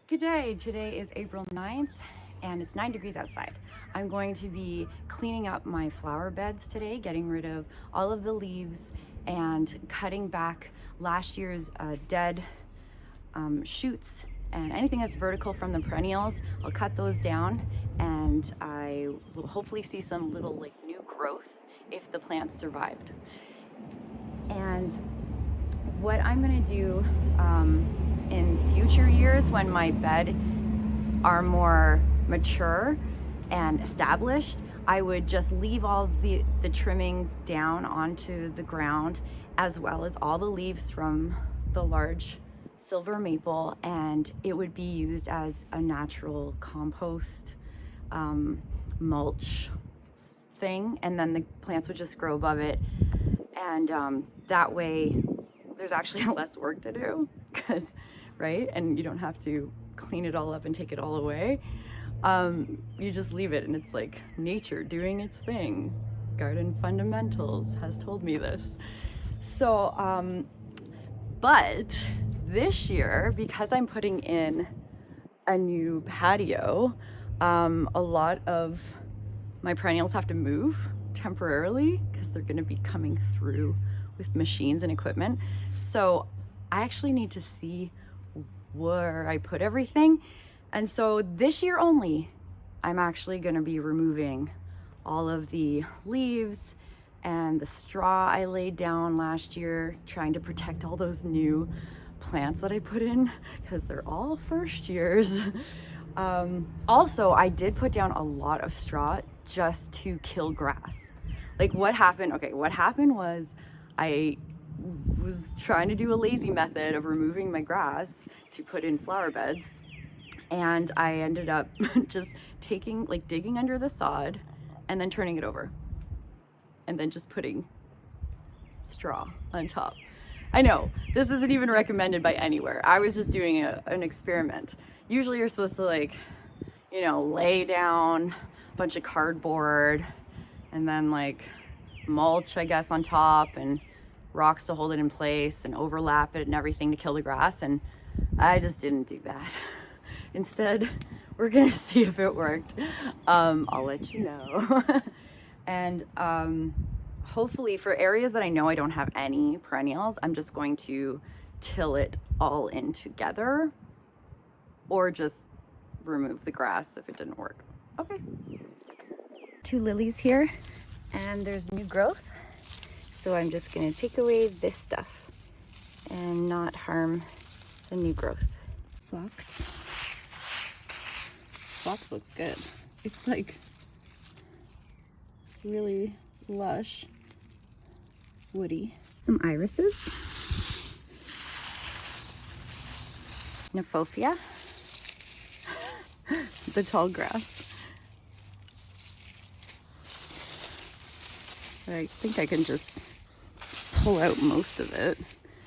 Good day. Today is April 9th and it's 9 degrees outside. I'm going to be cleaning up my flower beds today, getting rid of all of the leaves and cutting back last year's dead shoots and anything that's vertical from the perennials. I'll cut those down and I will hopefully see some little new growth if the plants survived. And what I'm gonna do in future years when my beds are more mature and established, I would just leave all the trimmings down onto the ground, as well as all the leaves from the large silver maple, and it would be used as a natural compost mulch thing, and then the plants would just grow above it, and that way there's actually less work to do, because right, and you don't have to clean it all up and take it all away. You just leave it and it's like nature doing its thing. Garden Fundamentals has told me this. So but this year, because I'm putting in a new patio, a lot of my perennials have to move temporarily because they're going to be coming through with machines and equipment. So I actually need to see where I put everything. And so this year only, I'm actually going to be removing all of the leaves and the straw I laid down last year, trying to protect all those new plants that I put in because they're all first years. Also, I did put down a lot of straw just to kill grass. Like what happened? Okay, what happened was I was trying to do a lazy method of removing my grass to put in flower beds, and I ended up just digging under the sod and then turning it over and then just putting straw on top. I know this isn't even recommended by anywhere. I was just doing an experiment. Usually you're supposed to lay down a bunch of cardboard and then mulch, I guess, on top and rocks to hold it in place and overlap it and everything to kill the grass, and I just didn't do that. Instead, we're gonna see if it worked. I'll let you know. And hopefully for areas that I know I don't have any perennials, I'm just going to till it all in together or just remove the grass if it didn't work. Okay. 2 lilies here, and there's new growth. So I'm just gonna take away this stuff and not harm the new growth. Phlox. Phlox looks good. It's really lush, woody. Some irises. Kniphofia. The tall grass. I think I can just pull out most of it.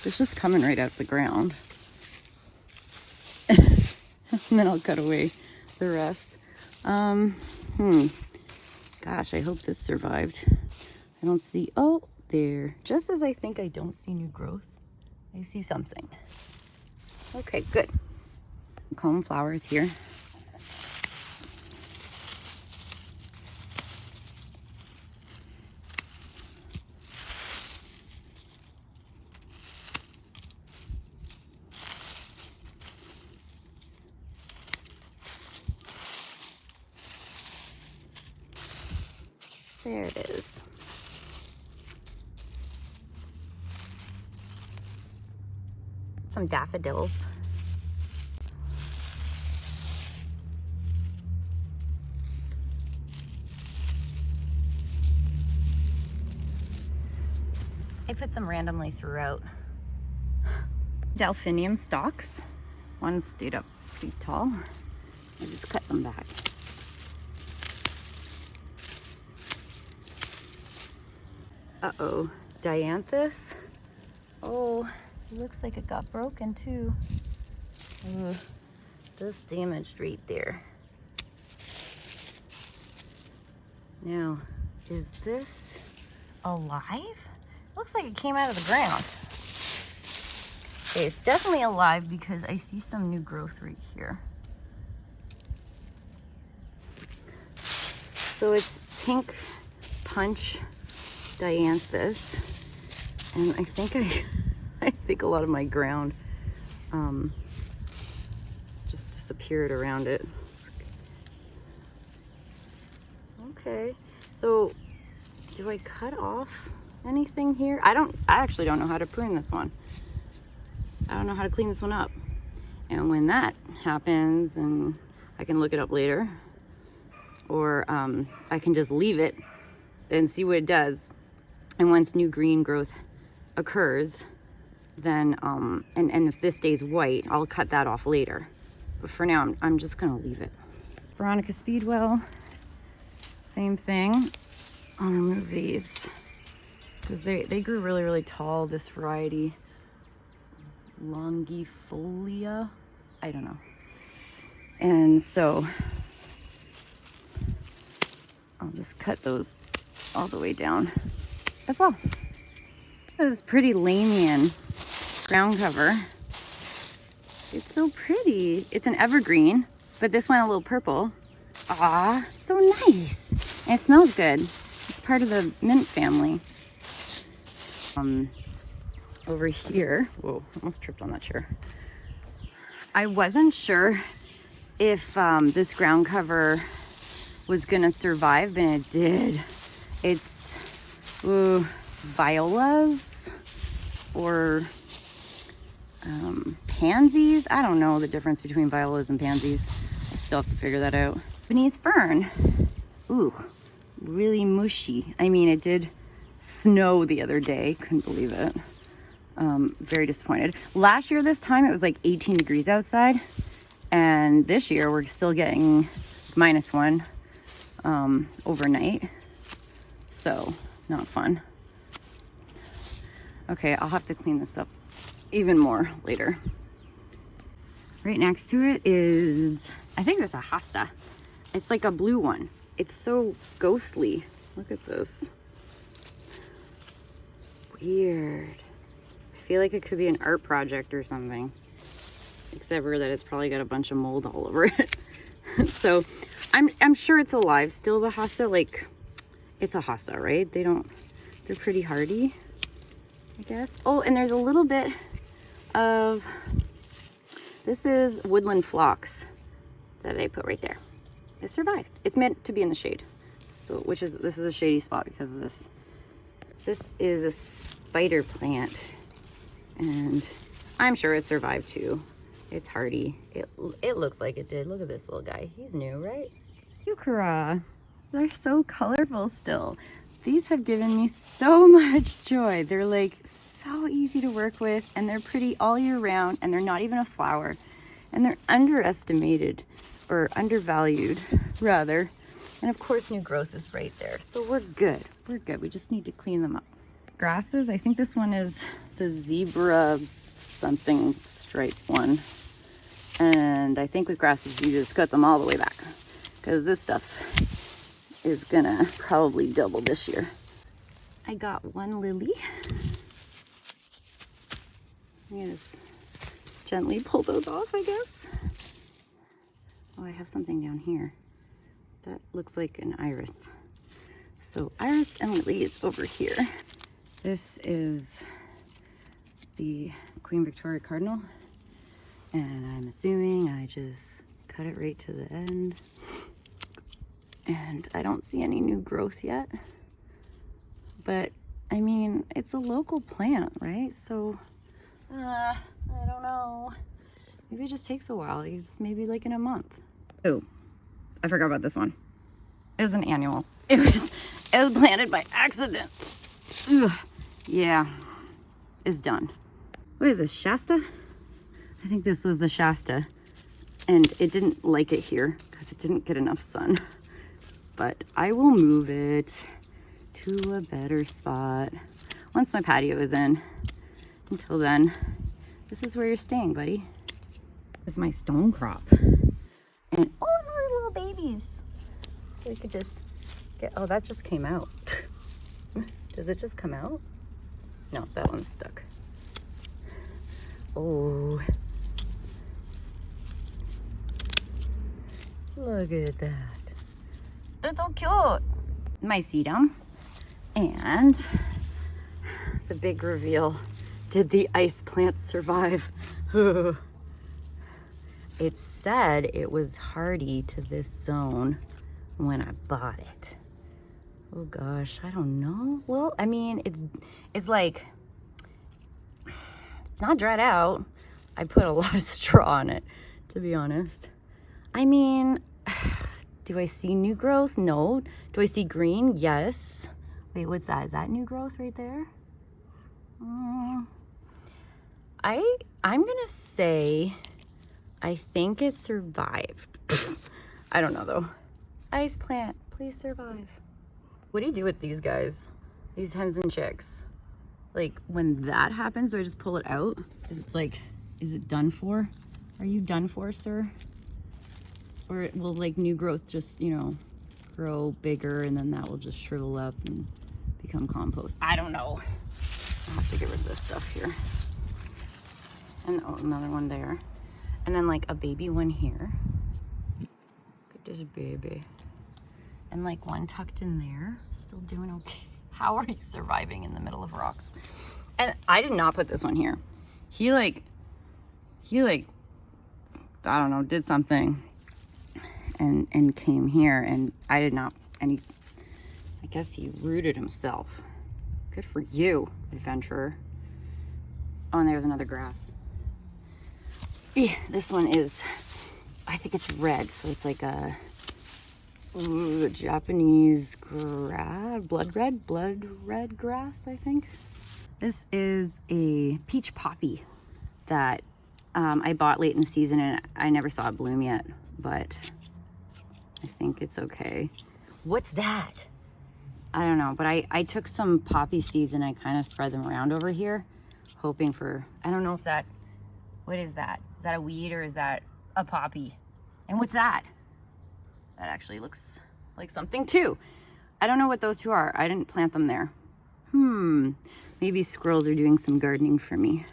It's just coming right out the ground. And then I'll cut away the rest. Gosh, I hope this survived. I don't see, oh, there. Just as I think I don't see new growth, I see something. Okay, good. Comb flowers here. There it is. Some daffodils. I put them randomly throughout. Delphinium stalks. One stayed up pretty tall. I just cut them back. Uh-oh, Dianthus. Oh, it looks like it got broken too. This damaged right there. Now, is this alive? Looks like it came out of the ground. Okay, it's definitely alive because I see some new growth right here. So it's pink punch Dianthus, and I think a lot of my ground just disappeared around it. Okay, so do I cut off anything here? I actually don't know how to prune this one. I don't know how to clean this one up. And when that happens, and I can look it up later, or I can just leave it and see what it does. And once new green growth occurs, then and if this stays white, I'll cut that off later. But for now, I'm just gonna leave it. Veronica Speedwell, same thing. I'll remove these because they grew really, really tall, this variety. Longifolia, I don't know. And so I'll just cut those all the way down as well. This is pretty Lamian ground cover. It's so pretty. It's an evergreen, but this one a little purple. Ah, so nice. And it smells good. It's part of the mint family. Over here, whoa, almost tripped on that chair. I wasn't sure if this ground cover was gonna survive, but it did. It's violas or pansies. I don't know the difference between violas and pansies. I still have to figure that out. Japanese fern. Ooh, really mushy. I mean, it did snow the other day. Couldn't believe it. Very disappointed. Last year this time it was like 18 degrees outside, and this year we're still getting -1 overnight, so not fun. Okay, I'll have to clean this up even more later. Right next to it is, I think it's a Hosta. It's like a blue one. It's so ghostly. Look at this. Weird. I feel like it could be an art project or something, except for that it's probably got a bunch of mold all over it. So I'm sure it's alive still, the Hosta. Like, it's a Hosta, right? They're pretty hardy, I guess. Oh, and there's a little bit of, this is Woodland Phlox that I put right there. It survived. It's meant to be in the shade. So, this is a shady spot because of this. This is a spider plant, and I'm sure it survived too. It's hardy. It looks like it did. Look at this little guy. He's new, right? Heuchera. They're so colorful still. These have given me so much joy. They're like so easy to work with, and they're pretty all year round, and they're not even a flower, and they're underestimated or undervalued rather. And of course new growth is right there. So we're good. We're good. We just need to clean them up. Grasses, I think this one is the zebra something stripe one. And I think with grasses you just cut them all the way back, because this stuff is gonna probably double this year. I got one lily. I'm gonna just gently pull those off, I guess. Oh, I have something down here. That looks like an iris. So iris and lily is over here. This is the Queen Victoria Cardinal, and I'm assuming I just cut it right to the end. And I don't see any new growth yet, but I mean, it's a local plant, right? So I don't know, maybe it just takes a while. It's maybe like in a month. Oh, I forgot about this one. It was an annual. It was planted by accident. Ugh. Yeah, it's done. What is this, Shasta? I think this was the Shasta, and it didn't like it here because it didn't get enough sun. But I will move it to a better spot once my patio is in. Until then, this is where you're staying, buddy. This is my Stonecrop. And oh, look, little babies. So we could just get, oh, that just came out. Does it just come out? No, that one's stuck. Oh. Look at that. They're so cute. My Sedum. And the big reveal. Did the ice plant survive? It said it was hardy to this zone when I bought it. Oh gosh, I don't know. Well, I mean, it's like, it's not dried out. I put a lot of straw on it, to be honest. I mean, do I see new growth? No. Do I see green? Yes. Wait, what's that? Is that new growth right there? I'm gonna say, I think it survived. I don't know though. Ice plant, please survive. What do you do with these guys? These hens and chicks? Like when that happens, do I just pull it out? Is it done for? Are you done for, sir? Or will like new growth just, you know, grow bigger and then that will just shrivel up and become compost? I don't know. I'll have to get rid of this stuff here. And oh, another one there. And then like a baby one here. Look at this baby. And like one tucked in there. Still doing okay. How are you surviving in the middle of rocks? And I did not put this one here. He like, I don't know, did something and came here, and I did not, and I guess he rooted himself. Good for you, adventurer. Oh, and there's another grass. This one is, I think it's red, so it's like a Japanese grass, blood red grass, I think. This is a peach poppy that I bought late in the season, and I never saw it bloom yet, but I think it's okay. What's that? I don't know, but I took some poppy seeds and I kind of spread them around over here, hoping for, I don't know if that, what is that? Is that a weed or is that a poppy? And what's that? That actually looks like something too. I don't know what those two are. I didn't plant them there. Maybe squirrels are doing some gardening for me.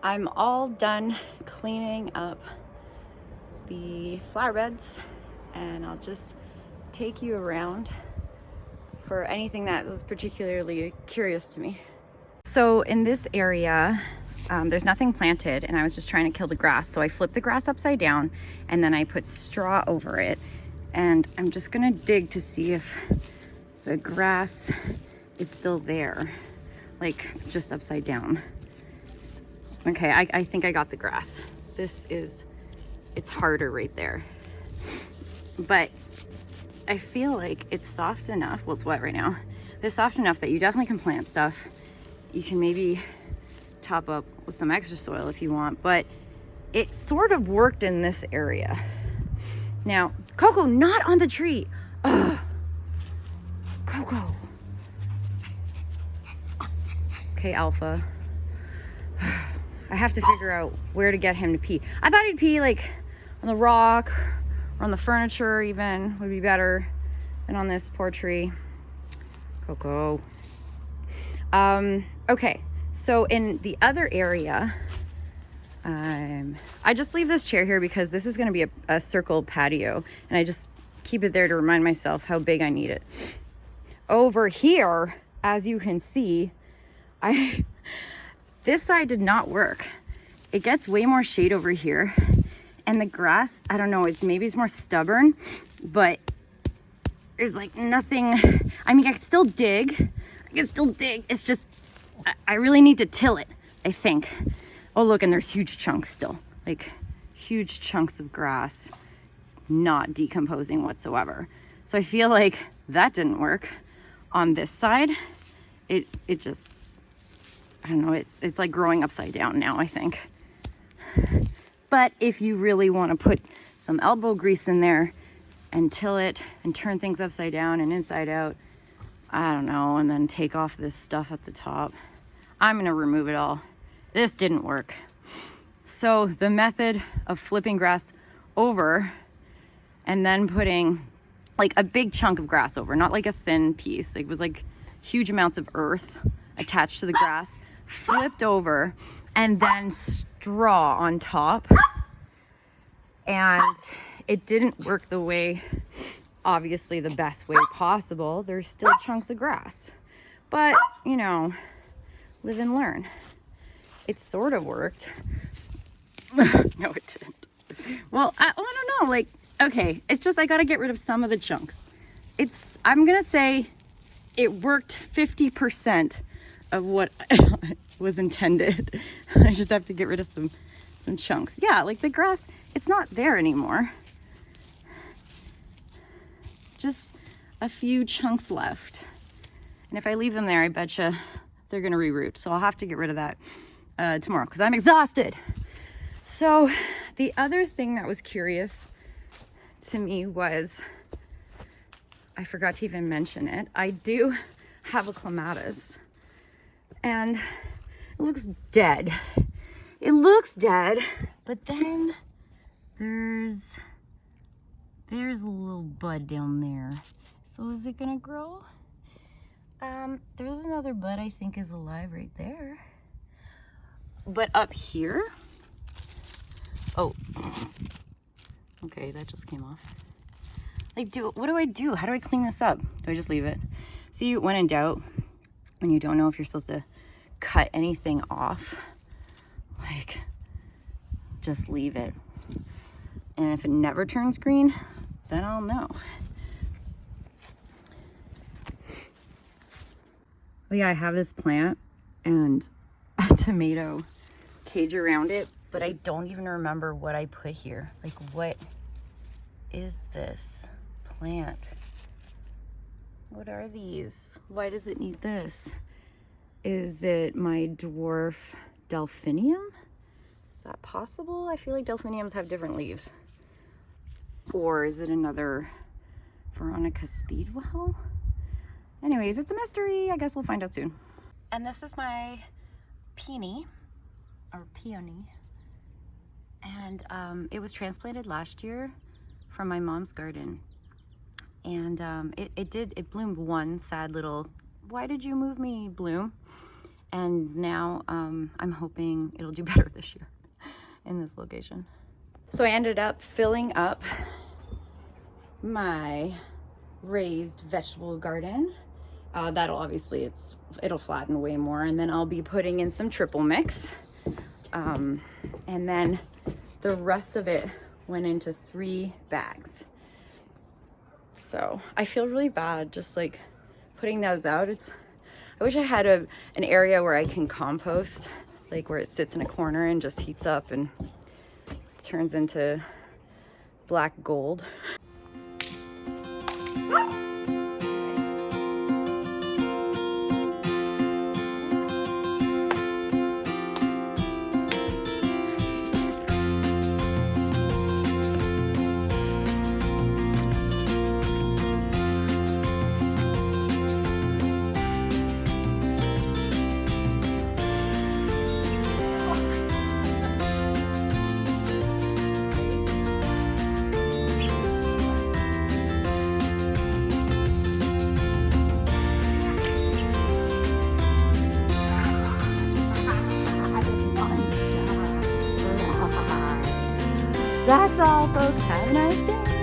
I'm all done cleaning up the flower beds, and I'll just take you around for anything that was particularly curious to me. So in this area, there's nothing planted, and I was just trying to kill the grass. So I flipped the grass upside down, and then I put straw over it. And I'm just gonna dig to see if the grass is still there, like just upside down. Okay, I think I got the grass. It's harder right there. but I feel like it's soft enough. Well, it's wet right now. It's soft enough that you definitely can plant stuff. You can maybe top up with some extra soil if you want, but it sort of worked in this area. Now, Coco, not on the tree. Ugh. Coco. Okay, Alpha. I have to figure out where to get him to pee. I thought he'd pee like on the rock or on the furniture even would be better than on this poor tree. Coco. Okay, so in the other area, I just leave this chair here because this is going to be a circle patio, and I just keep it there to remind myself how big I need it. Over here, as you can see, this side did not work. It gets way more shade over here, and the grass, I don't know, maybe it's more stubborn, but there's like nothing. I mean, I can still dig. It's just, I really need to till it, I think. Oh, look, and there's huge chunks still, like huge chunks of grass not decomposing whatsoever. So I feel like that didn't work. On this side, it just, I don't know, it's like growing upside down now, I think. But if you really want to put some elbow grease in there and till it and turn things upside down and inside out, I don't know, and then take off this stuff at the top, I'm gonna remove it all. This didn't work. So the method of flipping grass over and then putting like a big chunk of grass over, not like a thin piece, it was like huge amounts of earth attached to the grass, flipped over, and then straw on top. And it didn't work the way, obviously the best way possible. There's still chunks of grass, but you know, live and learn. It sort of worked. No, it didn't. Well, I don't know, like, okay, it's just I gotta get rid of some of the chunks. I'm gonna say it worked 50% of what was intended. I just have to get rid of some chunks. Yeah, like the grass, it's not there anymore. Just a few chunks left. And if I leave them there, I betcha they're gonna reroot. So I'll have to get rid of that tomorrow because I'm exhausted. So the other thing that was curious to me was, I forgot to even mention it, I do have a clematis and it looks dead. It looks dead, but then there's a little bud down there. So is it gonna grow? There's another bud I think is alive right there. But up here, oh, okay, that just came off. Like, what do I do? How do I clean this up? Do I just leave it? See, when in doubt, when you don't know if you're supposed to cut anything off, like, just leave it. And if it never turns green, then I'll know. But yeah, I have this plant and a tomato cage around it, but I don't even remember what I put here. Like, what is this plant? What are these? Why does it need this? Is it my dwarf Delphinium? Is that possible? I feel like Delphiniums have different leaves. Or is it another Veronica Speedwell? Anyways, it's a mystery. I guess we'll find out soon. And this is my peony, or peony. And it was transplanted last year from my mom's garden. And it bloomed one sad little, why did you move me, bloom. And now I'm hoping it'll do better this year in this location. So I ended up filling up my raised vegetable garden. That'll obviously, it'll flatten way more, and then I'll be putting in some triple mix. And then the rest of it went into 3 bags. So I feel really bad just like putting those out. I wish I had an area where I can compost, like where it sits in a corner and just heats up and turns into black gold. folks. Have a nice day.